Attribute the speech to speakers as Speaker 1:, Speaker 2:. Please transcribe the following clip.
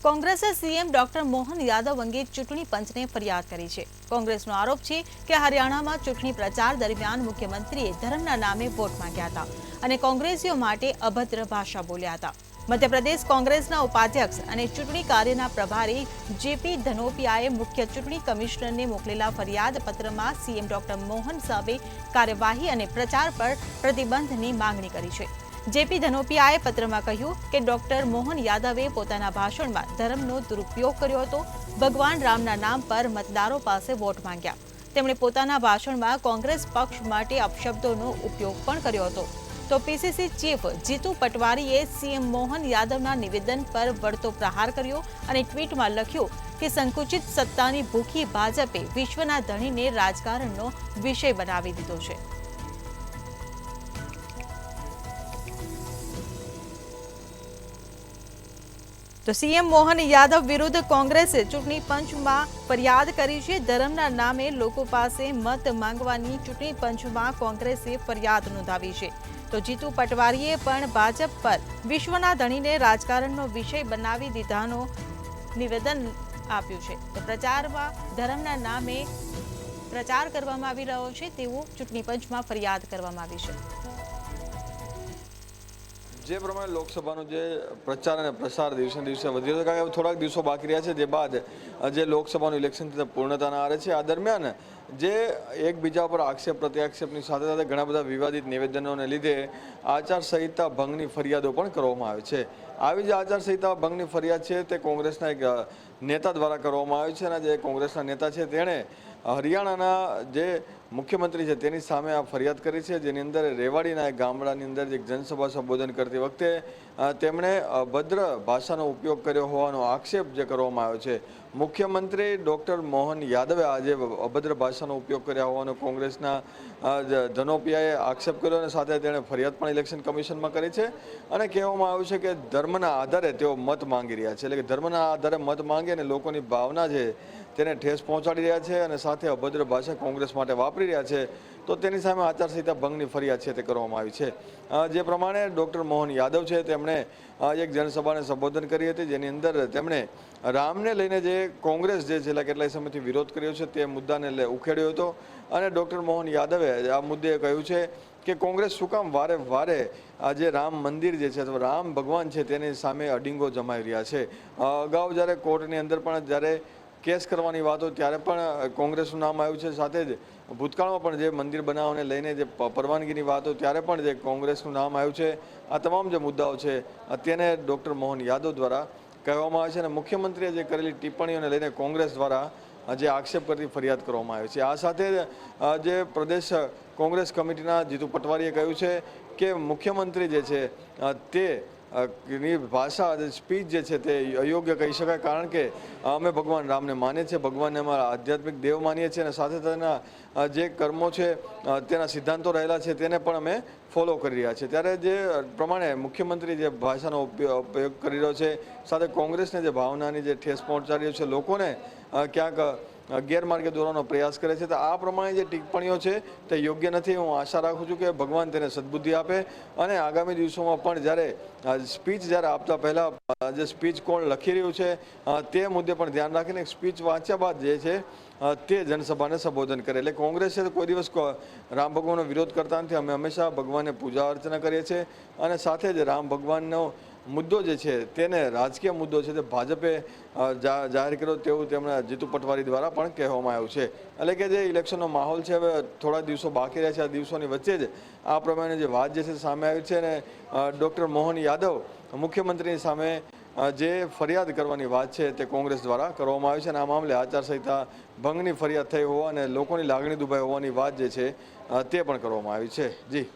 Speaker 1: કોંગ્રેસે CM doctor Mohan Yadav અંગે ચૂંટણી પંચને ફરિયાદ કરી છે। કોંગ્રેસનો આરોપ છે કે હરિયાણામાં ચૂંટણી પ્રચાર દરમિયાન મુખ્યમંત્રીએ ધર્મના નામે વોટ માંગ્યા હતા અને કોંગ્રેસીઓ માટે અભદ્ર ભાષા બોલ્યા હતા। મધ્યપ્રદેશ કોંગ્રેસના ઉપાધ્યક્ષ અને ચૂંટણી કાર્યના પ્રભારી જેપી ધનોપિયાએ મુખ્ય ચૂંટણી કમિશનરને મોકલેલા ફરિયાદ પત્રમાં સીએમ ડોક્ટર મોહન સામે કાર્યવાહી અને પ્રચાર પર પ્રતિબંધની માંગણી કરી છે। જેપી ધનોપિયાએ પત્રમાં કહ્યું કે ડોક્ટર મોહન યાદવે પોતાના ભાષણમાં ધર્મનો દુરુપયોગ કર્યો હતો, ભગવાન રામના નામ પર મતદારો પાસે વોટ માંગ્યા। તેમણે પોતાના ભાષણમાં કોંગ્રેસ પક્ષ માટે અપશબ્દોનો ઉપયોગ પણ કર્યો હતો। તો પીસીસી ચીફ જીતુ પટવારીએ સીએમ મોહન યાદવના નિવેદન પર વળતો પ્રહાર કર્યો અને ટ્વીટમાં લખ્યું કે સંકુચિત સત્તાની ભૂખી ભાજપે વિશ્વના ધણીને રાજકારણનો વિષય બનાવી દીધો છે। તો સીએમ મોહન યાદવ વિરુદ્ધ કોંગ્રેસે ચૂંટણી પંચમાં ફરિયાદ કરી છે। ધર્મના નામે લોકો પાસે મત માંગવાની ચૂંટણી પંચમાં કોંગ્રેસે ફરિયાદ નોંધાવી છે। તો જીતુ પટવારીએ પણ ભાજપ પર વિશ્વના ધણીને રાજકારણનો વિષય બનાવી દીધાનો નિવેદન આપ્યું છે। તો પ્રચારમાં ધર્મના નામે પ્રચાર કરવામાં આવી રહ્યો છે તેવું ચૂંટણી પંચમાં ફરિયાદ કરવામાં આવી છે।
Speaker 2: જે પ્રમાણે લોકસભાનો જે પ્રચાર અને પ્રસાર દિવસે દિવસે વધી રહ્યો છે, કારણ કે થોડાક દિવસો બાકી રહ્યા છે, જે બાદ જે લોકસભાનું ઇલેક્શન પૂર્ણતાના આરે છે, આ દરમિયાન જે એકબીજા પર આક્ષેપ પ્રત્યાક્ષેપની સાથે સાથે ઘણા બધા વિવાદિત નિવેદનોને લીધે આચારસંહિતા ભંગની ફરિયાદો પણ કરવામાં આવે છે। આવી જે આચારસંહિતા ભંગની ફરિયાદ છે તે કોંગ્રેસના એક નેતા દ્વારા કરવામાં આવી છે અને જે કોંગ્રેસના નેતા છે તેણે હરિયાણાના જે મુખ્યમંત્રી છે તેની સામે આ ફરિયાદ કરી છે, જેની અંદર રેવાડીના એક ગામડાની અંદર એક જનસભા સંબોધન કરતી વખતે તેમણે અભદ્ર ભાષાનો ઉપયોગ કર્યો હોવાનો આક્ષેપ જે કરવામાં આવ્યો છે। મુખ્યમંત્રી ડોક્ટર મોહન યાદવે આજે અભદ્ર ભાષાનો ઉપયોગ કર્યા હોવાનો કોંગ્રેસના ધનોપિયાએ આક્ષેપ કર્યો અને સાથે તેણે ફરિયાદ પણ ઇલેક્શન કમિશનમાં કરી છે અને કહેવામાં આવ્યું છે કે ધર્મના આધારે તેઓ મત માંગી રહ્યા છે, એટલે કે ધર્મના આધારે મત માંગે અને લોકોની ભાવના છે તેને ઠેસ પહોંચાડી રહ્યા છે અને સાથે અભદ્ર ભાષા કોંગ્રેસ માટે વાપરી રહ્યા છે, તો તેની સામે આચારસંહિતા ભંગની ફરિયાદ છે તે કરવામાં આવી છે। જે પ્રમાણે ડોક્ટર મોહન યાદવ છે તેમણે એક જનસભાને સંબોધન કરી હતી, જેની અંદર તેમણે રામને લઈને જે કોંગ્રેસ જે છેલ્લા કેટલાય સમયથી વિરોધ કર્યો છે તે મુદ્દાને ઉખેડ્યો હતો અને ડોક્ટર મોહન યાદવે આ મુદ્દે કહ્યું છે કે કોંગ્રેસ શું કામ વારે વારે આ જે રામ મંદિર જે છે અથવા રામ ભગવાન છે તેની સામે અડીંગો જમાવી રહ્યા છે। અગાઉ જ્યારે કોર્ટની અંદર પણ જ્યારે કેસ કરવાની વાતો ત્યારે પણ કોંગ્રેસનું નામ આવ્યું છે, સાથે જ ભૂતકાળમાં પણ જે મંદિર બનાવવાને લઈને જે પરવાનગીની વાતો ત્યારે પણ જે કોંગ્રેસનું નામ આવ્યું છે। આ તમામ જે મુદ્દાઓ છે તેને ડોક્ટર મોહન યાદવ દ્વારા કહેવામાં આવે છે અને મુખ્યમંત્રીએ જે કરેલી ટિપ્પણીઓને લઈને કોંગ્રેસ દ્વારા જે આક્ષેપ કરતી ફરિયાદ કરવામાં આવી છે। આ સાથે જે પ્રદેશ કોંગ્રેસ કમિટીના જીતુ પટવારીએ કહ્યું છે કે મુખ્યમંત્રી જે છે તે ની ભાષા સ્પીચ જે છે તે અયોગ્ય કહી શકાય, કારણ કે અમે ભગવાન રામને માનીએ છીએ, ભગવાનને અમારા આધ્યાત્મિક દેવ માનીએ છીએ અને સાથે તેના જે કર્મો છે તેના સિદ્ધાંતો રહેલા છે તેને પણ અમે ફોલો કરી રહ્યા છીએ। ત્યારે જે પ્રમાણે મુખ્યમંત્રી જે ભાષાનો ઉપયોગ કરી રહ્યો છે, સાથે કોંગ્રેસને જે ભાવનાની જે ઠેસ પહોંચાડી રહ્યો છે, લોકોને ક્યાંક ગેરમાર્ગે દોરવાનો પ્રયાસ કરે છે, તો આ પ્રમાણે જે ટિપ્પણીઓ છે તે યોગ્ય નથી। હું આશા રાખું છું કે ભગવાન તેને સદબુદ્ધિ આપે અને આગામી દિવસોમાં પણ જ્યારે સ્પીચ જ્યારે આપતા પહેલાં જે સ્પીચ કોણ લખી રહ્યું છે તે મુદ્દે પણ ધ્યાન રાખીને સ્પીચ વાંચ્યા બાદ જે છે તે જનસભાને સંબોધન કરે। એટલે કોંગ્રેસે કોઈ દિવસ રામ ભગવાનનો વિરોધ કરતા નથી, અમે હંમેશા ભગવાનને પૂજા અર્ચના કરીએ છીએ અને સાથે જ રામ ભગવાનનો મુદ્દો જે છે તેને રાજકીય મુદ્દો છે તે ભાજપે જાહેર કર્યો તેવું તેમણે જીતુ પટવારી દ્વારા પણ કહેવામાં આવ્યું છે। એટલે કે જે ઇલેક્શનનો માહોલ છે હવે થોડા દિવસો બાકી રહ્યા છે, આ દિવસોની વચ્ચે જ આ પ્રમાણે જે વાત જે છે સામે આવી છે અને ડૉક્ટર મોહન યાદવ મુખ્યમંત્રીની સામે જે ફરિયાદ કરવાની વાત છે તે કોંગ્રેસ દ્વારા કરવામાં આવી છે અને આ મામલે આચારસંહિતા ભંગની ફરિયાદ થઈ હોવા અને લોકોની લાગણી દુભાઈ હોવાની વાત જે છે તે પણ કરવામાં આવી છે। જી।